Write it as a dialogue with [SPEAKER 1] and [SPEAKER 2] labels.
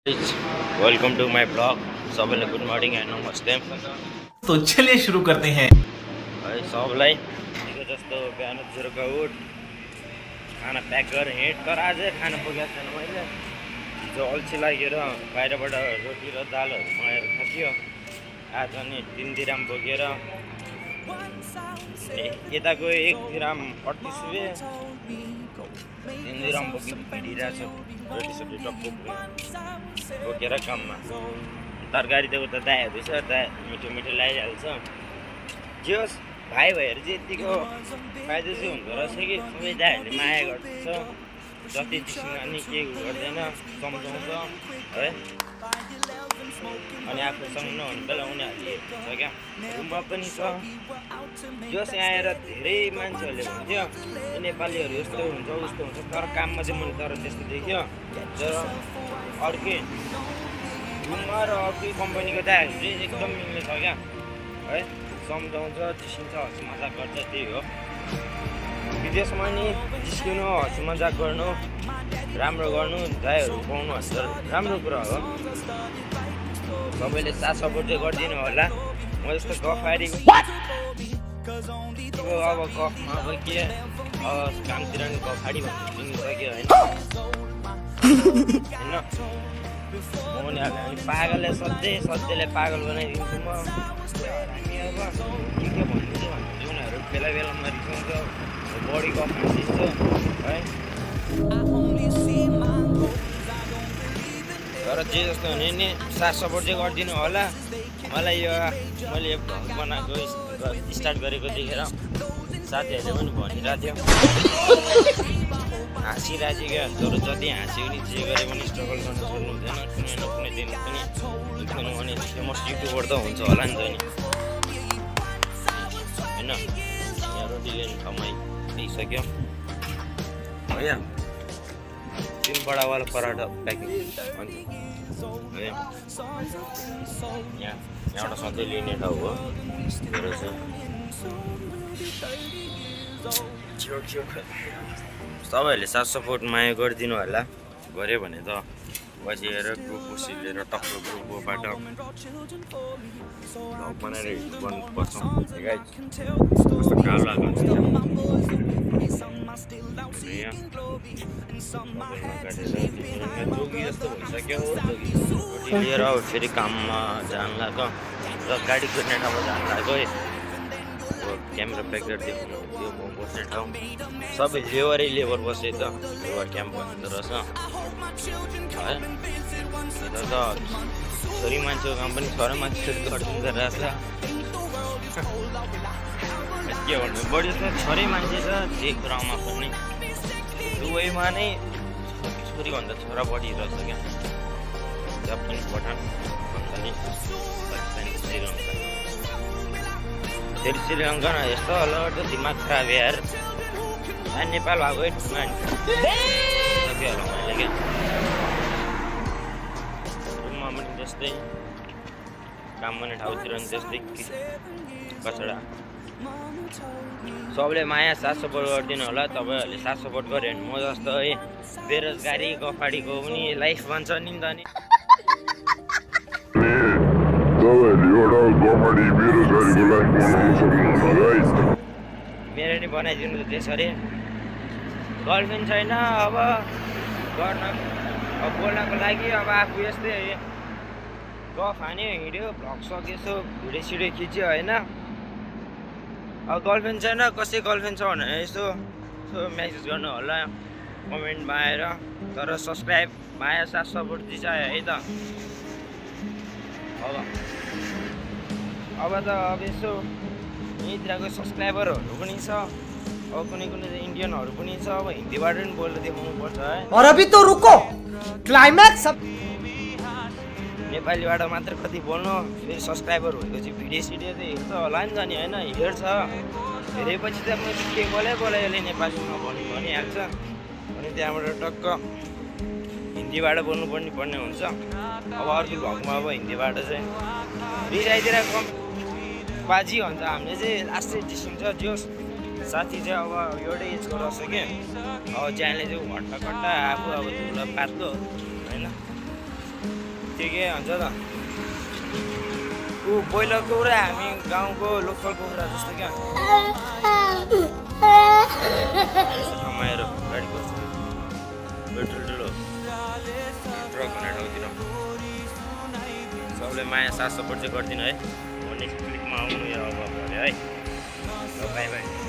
[SPEAKER 1] Welcome to my blog. सबैलाई good morning and नमस्ते।
[SPEAKER 2] तो चलिए शुरू करते हैं।
[SPEAKER 1] है सबलाई जस्तो बिहान जुरुका उठ खाना प्याक गरेर हिँड, तर अझै खाना पुगेको छैन। मैले हिजो अल्छी लागेर बाहिरबाट रोटी र दालहरू मगाएर खाथियो। आज अनि 3 दिराम बोकेर यताको 1 दिराम 38 रुपियाँ 3 दिराम बोकेर हिँडिरहेको छु। रोटी सोटी टक्क बोकेर काममा। तरकारी त उता दाइहरू छ, दाइ मिठो मिठो लगाइहाल्छ। जे होस् भाइ भएर चाहिँ यतिको फाइदा चाहिँ हुँदो रहेछ कि सबै दाइहरूले माया गर्छ। जति जिस्किन अनि केही गर्दैन, सम्झाउँछ है। अनि आफूसँग नहुनु बेला उनीहरूले हेर्छ क्या। रुममा पनि छ। जस यहाँ आएर धेरै मान्छेहरूले भन्थ्यो नेपालीहरू यस्तो हुन्छ उस्तो हुन्छ, तर काममा चाहिँ मैले तर त्यस्तो देख्यो। तर अर्कै रुममा र अर्कै कम्पनीको दाइहरू चाहिँ एकदम मिल्ने छ क्या है। सम्झाउँछ, जिस्किन्छ, हँसी मजाक गर्छ, त्यही हो। विदेशमा नि जिस्किनु, हँसी मजाक गर्नु, राम्रो गर्नु, दाइहरू पाउनु राम्रो कुरा हो। सबैले साथ सपोर्ट चाहिँ गरिदिनु होला। म जस्तो गफारी अब गफमा अब के अब कामतिर नि गफाडी भन्नु सक्यो होइन। होइन म उनीहरूलाई अनि पागलले सधैँले पागल बनाइदिन्छु म। हामी अब के भन्नु चाहिँ भन्छु, उनीहरू बेला बेलामा रिसाउँछ, बढी गफमा सिस्छ है। तर जे जस्तो हुने नि साथ सपोर्ट चाहिँ गरिदिनु होला। मलाई यो मैले यो भ्लग बनाएको स्टार्ट गरेको देखेर साथीहरूले पनि भनिरहेको थियो, हाँसिरहेको थियो क्या। तर जति हाँस्यो नि जे गरे पनि स्ट्रगल गर्न छोड्नु हुँदैन। कुनै न कुनै दिन पनि निस्किनु भने फेमस युट्युबर त हुन्छ होला नि त नि होइन। यहाँ रोटी लिने ठाउँमा दिइसक्यो है। 3 बडावाला पराठा प्याकिङ हुन्छ है। यहाँबाट सधैँ लिने ठाउँ हो मेरो चाहिँ। सबैहरूले साथ सपोर्ट माया गरिदिनु होला। गऱ्यो भने त बसिएर ग्रुप सिलेर टक्क ग्रुपबाट भ्लग बनाएर गर्नुपर्छ। कस्तो कालो लाग्छ जोगी जस्तो भइसक्यो। रोटी लिएर फेरि काममा जानु लाग्यो र गाडी कुद्ने ठाउँमा जानु लाग्यो। क्यामेरा प्याक गरिदिएको त्यो बस्ने ठाउँ सबै लेबर बसे त लेबर क्याम्प भन्दो रहेछ है। यता त छोरी मान्छेको काम पनि छोरा मान्छेले गरिदिँदो रहेछ। के भन्नु, बढी त छोरै मान्छे छ जे कुरामा पनि। दुवैमा नै छोरीभन्दा छोरा बढी रहेछ क्या। जापानी पठान भन्दा नि श्रीलङ्का। फेरि श्रीलङ्का न यस्तो होला त दिमाग खराब यार। नेपाल भएको सक्यो होला मैले क्या। रुममा पनि त्यस्तै, काम गर्ने ठाउँतिर पनि त्यस्तै कचडा। सबले माया साथ सपोर्ट गरिदिनु होला। तपाईँहरूले साथ सपोर्ट गऱ्यो भने म जस्तो है बेरोजगारी गफाडीको पनि लाइफ बन्छ नि त नि। मेरो नि बनाइदिनु त त्यसरी। गर्लफ्रेन्ड छैन अब गर्न बोल्नको लागि। अब आफू यस्तै गफ हान्यो, हिँड्यो, भ्लग सकेछु, भिडियो सिडियो खिच्यो होइन। अब गर्लफ्रेन्ड छैन, कसै गर्लफ्रेन्ड छ भने यसो मेसेज गर्नु होला कमेन्टमा आएर। तर सब्सक्राइब माया साथ सपोर्ट दिन्छ है त। अब त अब यसो यहीँतिरको सब्सक्राइबरहरू पनि छ। अब कुनै इन्डियनहरू पनि छ। अब हिन्दीबाट पनि बोलेर देखाउनु पर्छ है।
[SPEAKER 3] और अभी तो रुको, क्लाइम्याक्स।
[SPEAKER 1] नेपालीबाट मात्र कति बोल्नु, फेरि सब्सक्राइबर भएपछि भिडियो सिडियो चाहिँ हेर्छ होला नि त नि होइन। हेर्छ हेरेपछि त म के बोलायो यसले नेपालीमा भनिहाल्छ। अनि त्यहाँबाट टक्क हिन्दीबाट बोल्नुपर्ने हुन्छ। अब अर्को भ्लगमा अब हिन्दीबाट चाहिँ रिसाइतिर कम बाजी भन्छ। हामीले चाहिँ लास्टै जिस्किन्छ। जो साथी चाहिँ अब एउटै एजको रहेछ क्या। अब ज्यानले चाहिँ घट्टा आफू अब धुलो पात्लो होइन। ठिकै हुन्छ त ऊ बोइलरको कुरा हामी गाउँको लोकलको कुरा जस्तो क्या ठाउँमा आएर गाडी गर्छ पेट्रोल ठुलो ट्रक हुने ठाउँतिर सबले माया साथ सपोर्ट चाहिँ गरिदिनु है नेक्स्ट क्लिपमा आउनु यो अब है बाई बाई